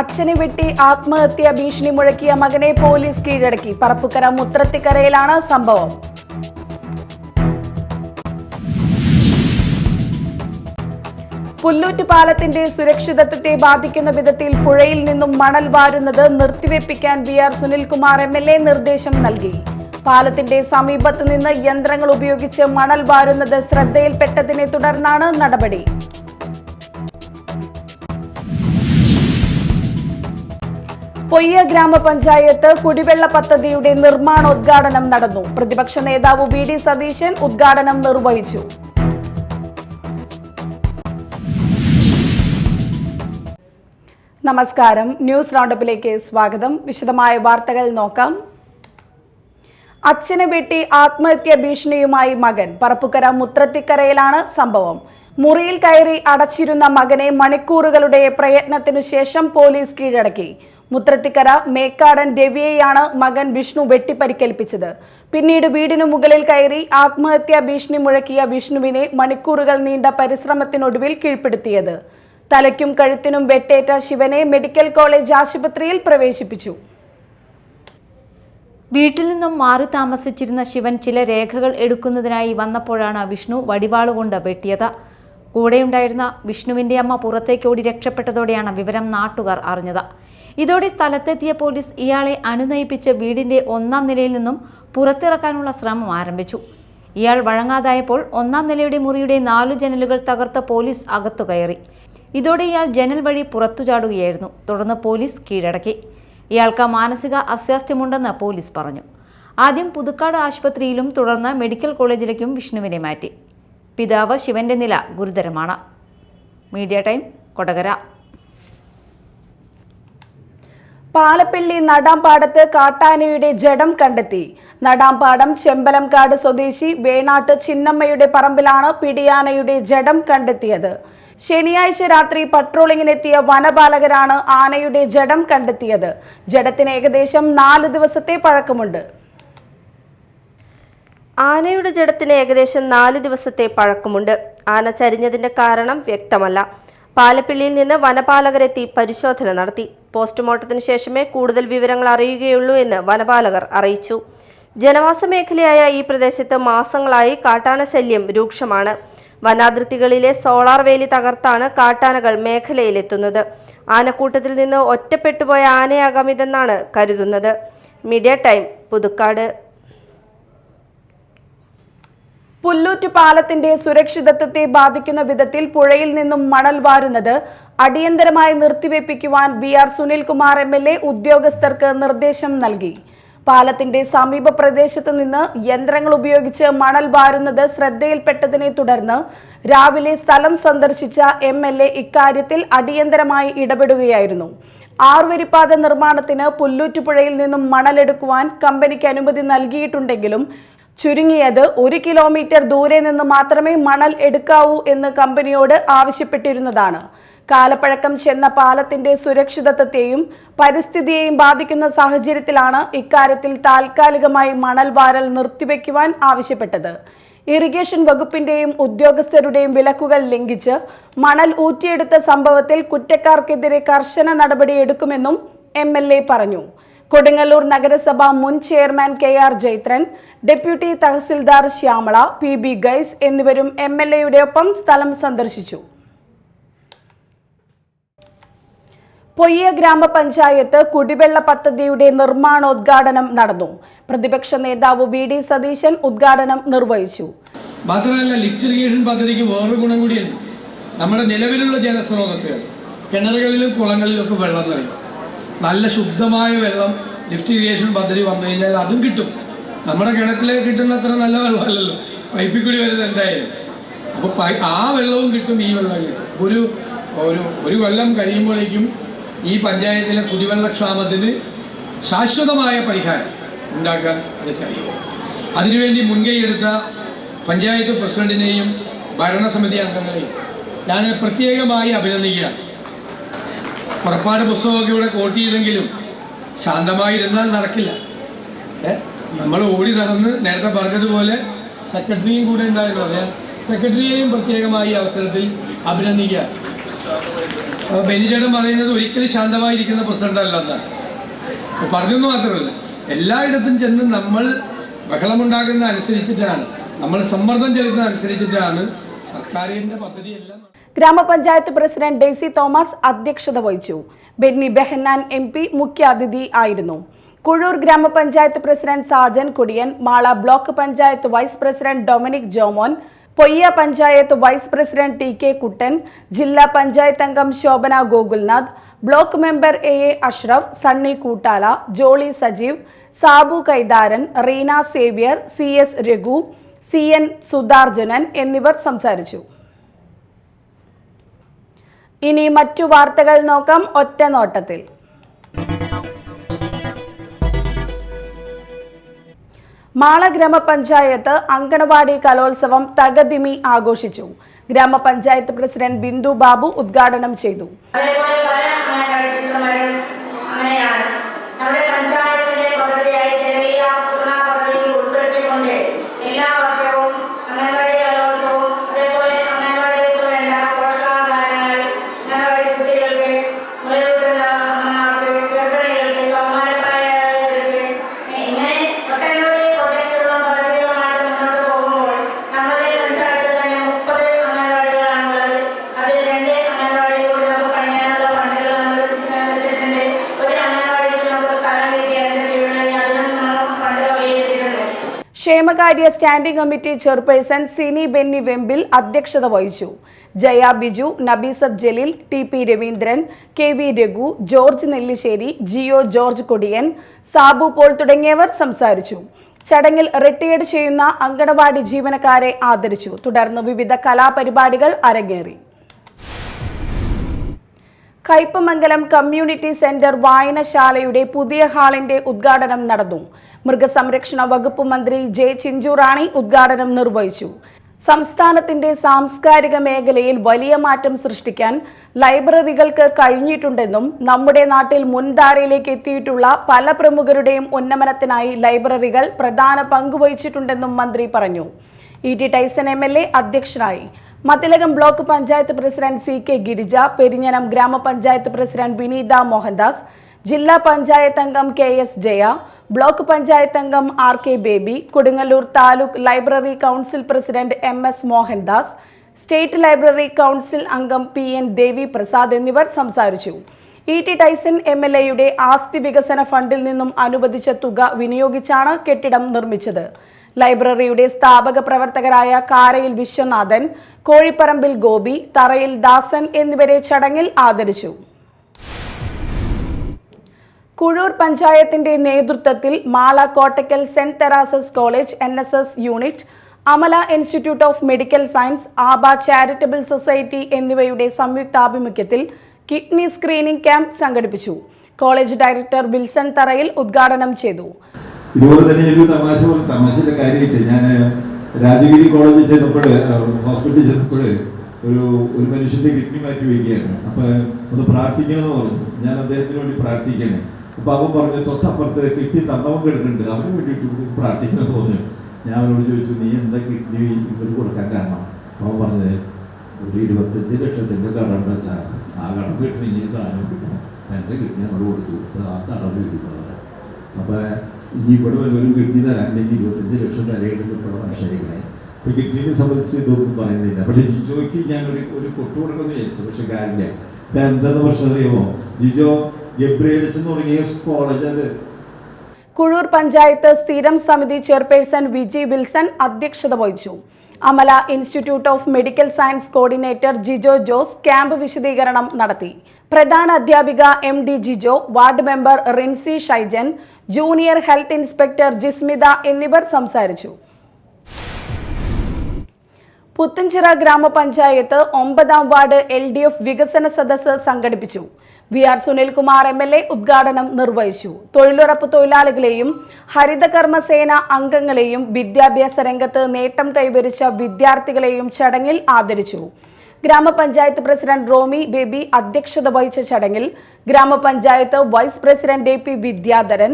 അച്ഛനെ വെട്ടി ആത്മഹത്യാ ഭീഷണി മുഴക്കിയ മകനെ പോലീസ് കീഴടക്കി. പറപ്പുക്കര മുത്രത്തിക്കരയിലാണ് സംഭവം. പുല്ലൂറ്റ് പാലത്തിന്റെ സുരക്ഷിതത്വത്തെ ബാധിക്കുന്ന വിധത്തിൽ പുഴയിൽ നിന്നും മണൽ വാരുന്നത് നിർത്തിവെപ്പിക്കാൻ VR സുനിൽകുമാർ MLA നിർദ്ദേശം നൽകി. പാലത്തിന്റെ സമീപത്തു നിന്ന് യന്ത്രങ്ങൾ ഉപയോഗിച്ച് മണൽ വാരുന്നത് ശ്രദ്ധയിൽപ്പെട്ടതിനെ തുടർന്നാണ് നടപടി. പൊയ്യ ഗ്രാമപഞ്ചായത്ത് കുടിവെള്ള പദ്ധതിയുടെ നിർമ്മാണോദ്ഘാടനം നടന്നു. പ്രതിപക്ഷ നേതാവ് VD സതീശൻ ഉദ്ഘാടനം നിർവഹിച്ചു. നമസ്കാരം, ന്യൂസ് റൗണ്ടപ്പിലേക്ക് സ്വാഗതം. വിശദമായ വാർത്തകൾ നോക്കാം. അച്ഛനെ വെട്ടി ആത്മഹത്യാ ഭീഷണിയുമായി മകൻ. പറപ്പുക്കര മുത്രത്തിക്കരയിലാണ് സംഭവം. മുറിയിൽ കയറി അടച്ചിരുന്ന മകനെ മണിക്കൂറുകളുടെ പ്രയത്നത്തിനു ശേഷം പോലീസ് കീഴടക്കി. മുത്രത്തിക്കര മേക്കാടൻ രവിയെയാണ് മകൻ വിഷ്ണു വെട്ടിപ്പരിക്കേൽപ്പിച്ചത്. പിന്നീട് വീടിനു മുകളിൽ കയറി ആത്മഹത്യാ ഭീഷണി മുഴക്കിയ വിഷ്ണുവിനെ മണിക്കൂറുകൾ നീണ്ട പരിശ്രമത്തിനൊടുവിൽ കീഴ്പ്പെടുത്തിയത്. തലയ്ക്കും കഴുത്തിനും വെട്ടേറ്റ ശിവനെ മെഡിക്കൽ കോളേജ് ആശുപത്രിയിൽ പ്രവേശിപ്പിച്ചു. വീട്ടിൽ നിന്നും മാറി താമസിച്ചിരുന്ന ശിവൻ ചില രേഖകൾ എടുക്കുന്നതിനായി വന്നപ്പോഴാണ് വിഷ്ണു വടിവാളുകൊണ്ട് വെട്ടിയത്. കൂടെയുണ്ടായിരുന്ന വിഷ്ണുവിന്റെ അമ്മ പുറത്തേക്കോടി രക്ഷപ്പെട്ടതോടെയാണ് വിവരം നാട്ടുകാർ അറിഞ്ഞത്. ഇതോടെ സ്ഥലത്തെത്തിയ പോലീസ് ഇയാളെ അനുനയിപ്പിച്ച് വീടിന്റെ 1-ാം നിലയിൽ നിന്നും പുറത്തിറക്കാനുള്ള ശ്രമം ആരംഭിച്ചു. ഇയാൾ വഴങ്ങാതായപ്പോൾ 1-ാം നിലയുടെ മുറിയുടെ 4 ജനലുകൾ തകർത്ത് പോലീസ് അകത്തു കയറി. ഇതോടെ ഇയാൾ ജനൽ വഴി പുറത്തു ചാടുകയായിരുന്നു. തുടർന്ന് പോലീസ് കീഴടക്കി. ഇയാൾക്ക് മാനസിക അസ്വാസ്ഥ്യമുണ്ടെന്ന് പോലീസ് പറഞ്ഞു. ആദ്യം പുതുക്കാട് ആശുപത്രിയിലും തുടർന്ന് മെഡിക്കൽ കോളേജിലേക്കും വിഷ്ണുവിനെ മാറ്റി. പിതാവ് ശിവന്റെ നില ഗുരുതരമാണ്. Media time, Kodakara. പാലപ്പിള്ളി നടാംപാടത്ത് കാട്ടാനയുടെ ജഡം കണ്ടെത്തി. നടാംപാടം ചെമ്പലംകാട് സ്വദേശി വേണാട്ട് ചിന്നമ്മയുടെ പറമ്പിലാണ് പിടിയാനയുടെ ജഡം കണ്ടെത്തിയത്. ശനിയാഴ്ച രാത്രി പട്രോളിങ്ങിനെത്തിയ വനപാലകരാണ് ആനയുടെ ജഡം കണ്ടെത്തിയത്. ജഡത്തിന് ഏകദേശം 4 ദിവസത്തെ പഴക്കമുണ്ട്. ആനയുടെ ജഡത്തിന് ഏകദേശം 4 ദിവസത്തെ പഴക്കമുണ്ട്. ആന ചരിഞ്ഞതിന്റെ കാരണം വ്യക്തമല്ല. പാലപ്പിള്ളിയിൽ നിന്ന് വനപാലകരെത്തി പരിശോധന നടത്തി. പോസ്റ്റ്മോർട്ടത്തിന് ശേഷമേ കൂടുതൽ വിവരങ്ങൾ അറിയുകയുള്ളൂ എന്ന് വനപാലകർ അറിയിച്ചു. ജനവാസ മേഖലയായ ഈ പ്രദേശത്ത് മാസങ്ങളായി കാട്ടാന ശല്യം രൂക്ഷമാണ്. വനാതിർത്തികളിലെ സോളാർ വേലി തകർത്താണ് കാട്ടാനകൾ മേഖലയിലെത്തുന്നത്. ആനക്കൂട്ടത്തിൽ നിന്ന് ഒറ്റപ്പെട്ടുപോയ ആനയാകാം ഇതെന്നാണ് കരുതുന്നത്. Media time, Puthukkad. പുല്ലൂറ്റ് പാലത്തിന്റെ സുരക്ഷിതത്വത്തെ ബാധിക്കുന്ന വിധത്തിൽ പുഴയിൽ നിന്നും മണൽ വാരുന്നത് അടിയന്തരമായി നിർത്തിവെപ്പിക്കുവാൻ VR സുനിൽകുമാർ MLA ഉദ്യോഗസ്ഥർക്ക് നിർദ്ദേശം നൽകി. പാലത്തിന്റെ സമീപ പ്രദേശത്ത് നിന്ന് യന്ത്രങ്ങൾ ഉപയോഗിച്ച് മണൽ വാരുന്നത് ശ്രദ്ധയിൽപ്പെട്ടതിനെ തുടർന്ന് രാവിലെ സ്ഥലം സന്ദർശിച്ച MLA ഇക്കാര്യത്തിൽ അടിയന്തരമായി ഇടപെടുകയായിരുന്നു. 6 വരിപ്പാത നിർമ്മാണത്തിന് പുല്ലൂറ്റുപുഴയിൽ നിന്നും മണലെടുക്കുവാൻ കമ്പനിക്ക് അനുമതി നൽകിയിട്ടുണ്ടെങ്കിലും ചുരുങ്ങിയത് 1 കിലോമീറ്റർ ദൂരെ നിന്ന് മാത്രമേ മണൽ എടുക്കാവൂ എന്ന് കമ്പനിയോട് ആവശ്യപ്പെട്ടിരുന്നതാണ്. കാലപ്പഴക്കം ചെന്ന പാലത്തിന്റെ സുരക്ഷിതത്വത്തെയും പരിസ്ഥിതിയെയും ബാധിക്കുന്ന സാഹചര്യത്തിലാണ് ഇക്കാര്യത്തിൽ താൽക്കാലികമായി മണൽ വാരൽ നിർത്തിവെക്കുവാൻ ആവശ്യപ്പെട്ടത്. ഇറിഗേഷൻ വകുപ്പിന്റെയും ഉദ്യോഗസ്ഥരുടെയും വിലക്കുകൾ ലംഘിച്ച് മണൽ ഊറ്റിയെടുത്ത സംഭവത്തിൽ കുറ്റക്കാർക്കെതിരെ കർശന നടപടിയെടുക്കുമെന്നും MLA പറഞ്ഞു. കൊടുങ്ങല്ലൂർ നഗരസഭ മുൻ chairman KR Jaithran, deputy tahsildar Shyamala, PB guys എന്നിവരും MLAയുടെ ഒപ്പം സ്ഥലം സന്ദർശിച്ചു. പൊയ്യ ഗ്രാമപഞ്ചായത്ത് കുടിവെള്ള പദ്ധതിയുടെ നിർമ്മാണോദ്ഘാടനം നടന്നു. പ്രതിപക്ഷ നേതാവ് VD സതീശൻ ഉദ്ഘാടനം നിർവഹിച്ചു. മാത്രമല്ല, ലിഫ്റ്റ് ഇറിഗേഷൻ പദ്ധതിക്ക് വേറൊരു ഗുണം കൂടിയുണ്ട്. നമ്മുടെ നിലവിലുള്ള ജലസ്രോതസ്സുകൾ, കിണറുകളിലും കുളങ്ങളിലും ഒക്കെ വെള്ളം നിറയും. നല്ല ശുദ്ധമായ വെള്ളം ലിഫ്റ്റ് ഇറിഗേഷൻ പദ്ധതി വന്നു കഴിഞ്ഞാൽ അതും കിട്ടും. നമ്മുടെ കിണറ്റിലേക്ക് കിട്ടുന്ന അത്ര നല്ല വെള്ളമല്ലല്ലോ പൈപ്പിൽ കൂടി വരുന്നത് എന്തായാലും. അപ്പോൾ ആ വെള്ളവും കിട്ടും, ഈ വെള്ളം കിട്ടും. ഒരു കൊല്ലം കഴിയുമ്പോഴേക്കും ഈ പഞ്ചായത്തിലെ കുടിവെള്ളക്ഷാമത്തിന് ശാശ്വതമായ പരിഹാരം ഉണ്ടാക്കാൻ അത് കഴിയും. അതിനുവേണ്ടി മുൻകൈയെടുത്ത പഞ്ചായത്ത് പ്രസിഡന്റിനെയും ഭരണസമിതി അംഗങ്ങളെയും ഞാൻ പ്രത്യേകമായി അഭിനന്ദിക്കുകയാണ്. പുറപ്പാട് പുസ്തകമൊക്കെ ഇവിടെ കോട്ട് ചെയ്തെങ്കിലും ശാന്തമായിരുന്നാൽ നടക്കില്ല. നമ്മൾ ഓടി നടന്ന് നേരത്തെ പറഞ്ഞതുപോലെ സെക്രട്ടറിയും കൂടെ ഉണ്ടായിരുന്നു. ഞാൻ സെക്രട്ടറിയെയും പ്രത്യേകമായി അവസരത്തിൽ അഭിനന്ദിക്കുക. ബെന്നിച്ചേട്ടൻ പറയുന്നത് ഒരിക്കലും ശാന്തമായിരിക്കുന്ന പ്രസിഡന്റ് അല്ലെന്നാണ് പറഞ്ഞെന്ന് മാത്രമല്ല, എല്ലായിടത്തും ചെന്ന് നമ്മൾ ബഹളമുണ്ടാകുന്ന അനുസരിച്ചിട്ടാണ്, നമ്മൾ സമ്മർദ്ദം ചെലുത്തുന്ന അനുസരിച്ചിട്ടാണ് സർക്കാരിന്റെ പദ്ധതിയെല്ലാം. ഗ്രാമപഞ്ചായത്ത് പ്രസിഡന്റ് ഡെയ്സി തോമസ് അധ്യക്ഷത വഹിച്ചു. ബെന്നി ബെഹന്നാൻ MP മുഖ്യാതിഥി ആയിരുന്നു. Kuzhur gramapanchayat president Sajan Kudiyan, Mala block panchayat vice president Dominic Jomon, Poyya panchayat vice president TK Kuttan, ജില്ലാ പഞ്ചായത്ത് അംഗം Shobhana Gokulnath, block member AA Ashraf, Sunny Koottala, Jolly Sajeev, Sabu Kaitharan, Reena Xavier, CS Raghu, CN Sudharjanan എന്നിവർ സംസാരിച്ചു. ഇനി മറ്റു വാർത്തകൾ നോക്കാം ഒറ്റ നോട്ടത്തിൽ. മാള ഗ്രാമപഞ്ചായത്ത് അങ്കണവാടി കലോത്സവം തകതിമി ആഘോഷിച്ചു. ഗ്രാമപഞ്ചായത്ത് പ്രസിഡന്റ് ബിന്ദു ബാബു ഉദ്ഘാടനം ചെയ്തു. ക്ഷേമകാര്യ standing committee chairperson Sini Benny Vembil അധ്യക്ഷത വഹിച്ചു. Jaya Biju, Nabeesath Jaleel, TP Raveendran, KV Raghu, George Nellissery, Jio George Kodiyan, Sabu Paul തുടങ്ങിയവർ സംസാരിച്ചു. ചടങ്ങിൽ റിട്ടയർഡ് ചെയ്യുന്ന അങ്കണവാടി ജീവനക്കാരെ ആദരിച്ചു. തുടർന്ന് വിവിധ കലാപരിപാടികൾ അരങ്ങേറി. കയ്പമംഗലം കമ്മ്യൂണിറ്റി സെന്റർ വായനശാലയുടെ പുതിയ ഹാളിന്റെ ഉദ്ഘാടനം നടന്നു. മൃഗസംരക്ഷണ വകുപ്പ് മന്ത്രി J ചിഞ്ചുറാണി ഉദ്ഘാടനം നിർവഹിച്ചു. സംസ്ഥാനത്തിന്റെ സാംസ്കാരിക മേഖലയിൽ വലിയ മാറ്റം സൃഷ്ടിക്കാൻ ലൈബ്രറികൾക്ക് കഴിഞ്ഞിട്ടുണ്ടെന്നും നമ്മുടെ നാട്ടിൽ മുൻധാരയിലേക്ക് എത്തിയിട്ടുള്ള പല പ്രമുഖരുടെയും ഉന്നമനത്തിനായി ലൈബ്രറികൾ പ്രധാന പങ്കുവഹിച്ചിട്ടുണ്ടെന്നും മന്ത്രി പറഞ്ഞു. E.T. ടൈസൺ MLA അധ്യക്ഷനായി. Mathilakam block panchayat president CK Girija, Perinjanam ഗ്രാമപഞ്ചായത്ത് പ്രസിഡന്റ് വിനീത മോഹൻദാസ്, ജില്ലാ പഞ്ചായത്ത് അംഗം KS ജയ, ബ്ലോക്ക് പഞ്ചായത്ത് അംഗം RK baby, Kodungallur taluk library council president MS Mohandas, state library council അംഗം PN ദേവി പ്രസാദ് എന്നിവർ സംസാരിച്ചു. E.T. ടൈസൺ MLAയുടെ ആസ്തി വികസന ഫണ്ടിൽ നിന്നും അനുവദിച്ച തുക വിനിയോഗിച്ചാണ് കെട്ടിടം നിർമ്മിച്ചത്. ലൈബ്രറിയുടെ സ്ഥാപക പ്രവർത്തകരായ കാരയിൽ വിശ്വനാഥൻ, കോഴിപ്പറമ്പിൽ ഗോപി, തറയിൽ ദാസൻ എന്നിവരെ ചടങ്ങിൽ ആദരിച്ചു. കുഴൂർ പഞ്ചായത്തിന്റെ നേതൃത്വത്തിൽ Mala Kottakkal saint Teresa's college NSS unit, Amala institute of medical science, ആബ ചാരിറ്റബിൾ സൊസൈറ്റി എന്നിവയുടെ സംയുക്താഭിമുഖ്യത്തിൽ കിഡ്നി സ്ക്രീനിംഗ് ക്യാമ്പ് സംഘടിപ്പിച്ചു. കോളേജ് ഡയറക്ടർ വിൽസൺ തറയിൽ ഉദ്ഘാടനം ചെയ്തു. ഇതുപോലെ തന്നെ ഒരു തമാശയുടെ കാര്യമായിട്ട് ഞാൻ രാജഗിരി കോളേജിൽ ചെന്നപ്പോൾ, ഹോസ്പിറ്റലിൽ ചെന്നപ്പോൾ ഒരു മനുഷ്യന്റെ കിഡ്നി മാറ്റി വയ്ക്കുകയാണ്. അപ്പൊ ഒന്ന് പ്രാർത്ഥിക്കണമെന്ന് പറഞ്ഞു. ഞാൻ അദ്ദേഹത്തിന് വേണ്ടി പ്രാർത്ഥിക്കുകയാണ്. അപ്പൊ അവൻ പറഞ്ഞു, തൊട്ടപ്പുറത്ത് കിഡ്നി തന്നവൻ കിടക്കുന്നുണ്ട്, അവന് വേണ്ടിയിട്ട് പ്രാർത്ഥിക്കണമെന്ന് പറഞ്ഞു. ഞാൻ അവനോട് ചോദിച്ചു, നീ എന്താ കിഡ്നി ഇവർ കൊടുക്കാൻ കാരണം? അവൻ പറഞ്ഞത്, ഒരു 25 ലക്ഷത്തിന്റെ കടം വെച്ചാൽ ആ കടം കിട്ടണമെങ്കിൽ സാധനം കിട്ടണം, എൻ്റെ കിഡ്നി അങ്ങോട്ട് കൊടുത്തു, ആ കടം കിട്ടുന്നത്. അപ്പൊ ഇനി ഇവിടെ ഒരു കിഡ്നി തരാനെങ്കിൽ 25 ലക്ഷം തരയിടുന്ന ശരികളെ. ഇപ്പൊ കിഡ്നിനെ സംബന്ധിച്ച് ഇതൊന്നും പറയുന്നില്ല. പക്ഷെ ജിജോയ്ക്ക് ഞാൻ ഒരു കൊട്ടു കൊടുക്കുമെന്ന് വിചാരിച്ചു. പക്ഷെ കാര്യമില്ല. ഇത് എന്താന്ന് പ്രശ്നം അറിയുമോ? ജിജോ ഗബ്രിയേൽസ് തുടങ്ങിയ കോളേജ് അത്. കുഴൂർ പഞ്ചായത്ത് സ്ഥിരം സമിതി ചെയർപേഴ്സൺ വിജി വിൽസൺ അധ്യക്ഷത വഹിച്ചു. Amala institute of medical Science coordinator Jijo Jose camp വിശദീകരണം നടത്തി. പ്രധാന അധ്യാപിക MD ജിജോ, ward member Rincy Shaijan, junior health inspector Jismitha എന്നിവർ സംസാരിച്ചു. പുത്തൻചിറ ഗ്രാമപഞ്ചായത്ത് 9ാം വാർഡ് LDF വികസന സദസ്സ് സംഘടിപ്പിച്ചു. VR സുനിൽകുമാർ MLA ഉദ്ഘാടനം നിർവഹിച്ചു. തൊഴിലുറപ്പ് തൊഴിലാളികളെയും ഹരിതകർമ്മസേന അംഗങ്ങളെയും വിദ്യാഭ്യാസ രംഗത്ത് നേട്ടം കൈവരിച്ച വിദ്യാർത്ഥികളെയും ചടങ്ങിൽ ആദരിച്ചു. ഗ്രാമപഞ്ചായത്ത് പ്രസിഡന്റ് റോമി ബേബി അധ്യക്ഷത വഹിച്ച ചടങ്ങിൽ gramapanchayat vice president AP Vidyadharan,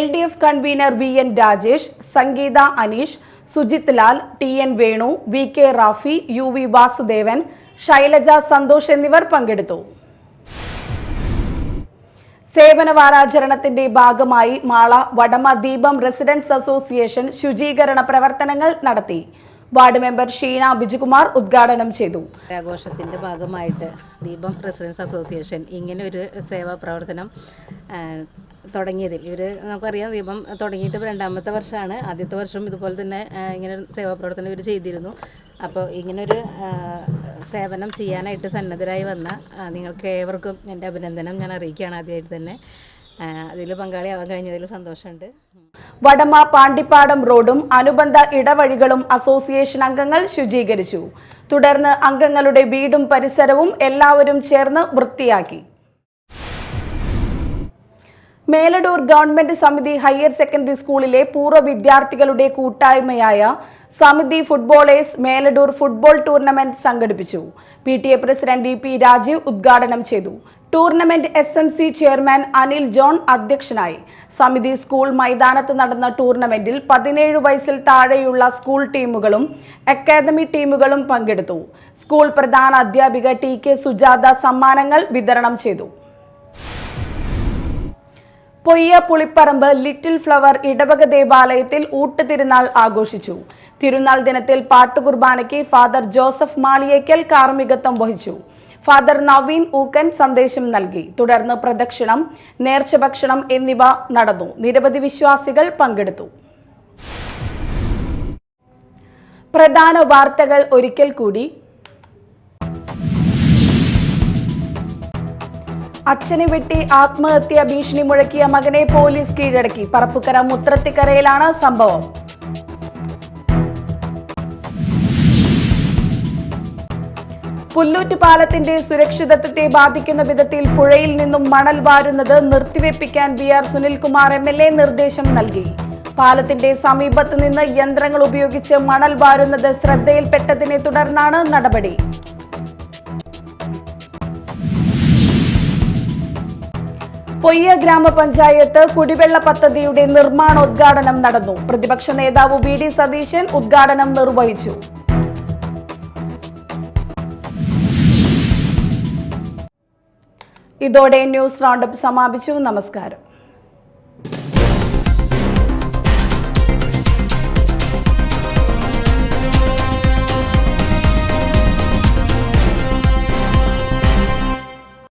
LDF convener VN Rajesh, Sangeetha Aneesh, Sujith Lal, TN Venu, VK Rafi, UV Vasudevan, Shailaja, Santhosh എന്നിവർ പങ്കെടുത്തു. സേവന വാരാചരണത്തിന്റെ ഭാഗമായി മാള വടമ ദീപം റെസിഡൻസ് അസോസിയേഷൻ ശുചീകരണ പ്രവർത്തനങ്ങൾ നടത്തി. വാർഡ് മെമ്പർ ഷീന ബിജുകുമാർ ഉദ്ഘാടനം ചെയ്തു. ആഘോഷത്തിൻ്റെ ഭാഗമായിട്ട് ദീപം റെസിഡൻസ് അസോസിയേഷൻ ഇങ്ങനെ ഒരു സേവാ പ്രവർത്തനം തുടങ്ങിയതിൽ നമുക്കറിയാം, ദീപം തുടങ്ങിയിട്ട് 2ാമത്തെ വർഷമാണ്. ആദ്യത്തെ വർഷം ഇതുപോലെ തന്നെ ഇങ്ങനെ സേവാ പ്രവർത്തനം ഇവർ ചെയ്തിരുന്നു. അപ്പോൾ ഇങ്ങനൊരു സേവനം ചെയ്യാനായിട്ട് സന്നദ്ധരായി വന്ന നിങ്ങൾക്ക് ഏവർക്കും എൻ്റെ അഭിനന്ദനം ഞാൻ അറിയിക്കുകയാണ്. ആദ്യമായിട്ട് തന്നെ അതിൽ പങ്കാളിയാവാൻ കഴിഞ്ഞതിൽ സന്തോഷമുണ്ട്. വടമ പാണ്ടിപ്പാടം റോഡും അനുബന്ധ ഇടവഴികളും അസോസിയേഷൻ അംഗങ്ങൾ ശുചീകരിച്ചു. തുടർന്ന് അംഗങ്ങളുടെ വീടും പരിസരവും എല്ലാവരും ചേർന്ന് വൃത്തിയാക്കി. മേലടൂർ ഗവൺമെന്റ് സമിതി ഹയർ സെക്കൻഡറി സ്കൂളിലെ പൂർവ്വ വിദ്യാർത്ഥികളുടെ കൂട്ടായ്മയായ സമിതി ഫുട്ബോളേഴ്സ് മേലടൂർ ഫുട്ബോൾ ടൂർണമെന്റ് സംഘടിപ്പിച്ചു. PTA പ്രസിഡന്റ് DP രാജീവ് ഉദ്ഘാടനം ചെയ്തു. Tournament SMC chairman Anil John അധ്യക്ഷനായി. സമിതി സ്കൂൾ മൈതാനത്ത് നടന്ന ടൂർണമെന്റിൽ 17 വയസ്സിൽ താഴെയുള്ള സ്കൂൾ ടീമുകളും അക്കാദമി ടീമുകളും പങ്കെടുത്തു. സ്കൂൾ പ്രധാന അധ്യാപിക TK സുജാത സമ്മാനങ്ങൾ വിതരണം ചെയ്തു. പൊയ്യ പുളിപ്പറമ്പ് ലിറ്റിൽ ഫ്ലവർ ഇടവക ദേവാലയത്തിൽ ഊട്ടുതിരുനാൾ ആഘോഷിച്ചു. തിരുനാൾ ദിനത്തിൽ പാട്ടുകുർബാനയ്ക്ക് ഫാദർ ജോസഫ് മാളിയേക്കൽ കാർമ്മികത്വം വഹിച്ചു. ഫാദർ നവീൻ ഊക്കൻ സന്ദേശം നൽകി. തുടർന്ന് പ്രദക്ഷിണം, നേർച്ചഭക്ഷണം എന്നിവ നടന്നു. നിരവധി വിശ്വാസികൾ പങ്കെടുത്തു. പ്രധാന വാർത്തകൾ ഒരിക്കൽ കൂടി. അച്ഛനെ വെട്ടി ആത്മഹത്യാ ഭീഷണി മുഴക്കിയ മകനെ പോലീസ് കീഴടക്കി. പറപ്പുക്കര മുത്രത്തിക്കരയിലാണ് സംഭവം. പുല്ലൂറ്റ് പാലത്തിന്റെ സുരക്ഷിതത്വത്തെ ബാധിക്കുന്ന വിധത്തിൽ പുഴയിൽ നിന്നും മണൽ വാരുന്നത് നിർത്തിവെപ്പിക്കാൻ VR സുനിൽകുമാർ MLA നിർദ്ദേശം നൽകി. പാലത്തിന്റെ സമീപത്ത് നിന്ന് യന്ത്രങ്ങൾ ഉപയോഗിച്ച് മണൽ വാരുന്നത് ശ്രദ്ധയിൽപ്പെട്ടതിനെ തുടർന്നാണ് നടപടി. പൊയ്യ ഗ്രാമപഞ്ചായത്ത് കുടിവെള്ള പദ്ധതിയുടെ നിർമ്മാണോദ്ഘാടനം നടന്നു. പ്രതിപക്ഷ നേതാവ് VD സതീശൻ ഉദ്ഘാടനം നിർവഹിച്ചു. ഇതോടെ ന്യൂസ് റൗണ്ടപ്പ് സമാപിച്ചു. നമസ്കാരം.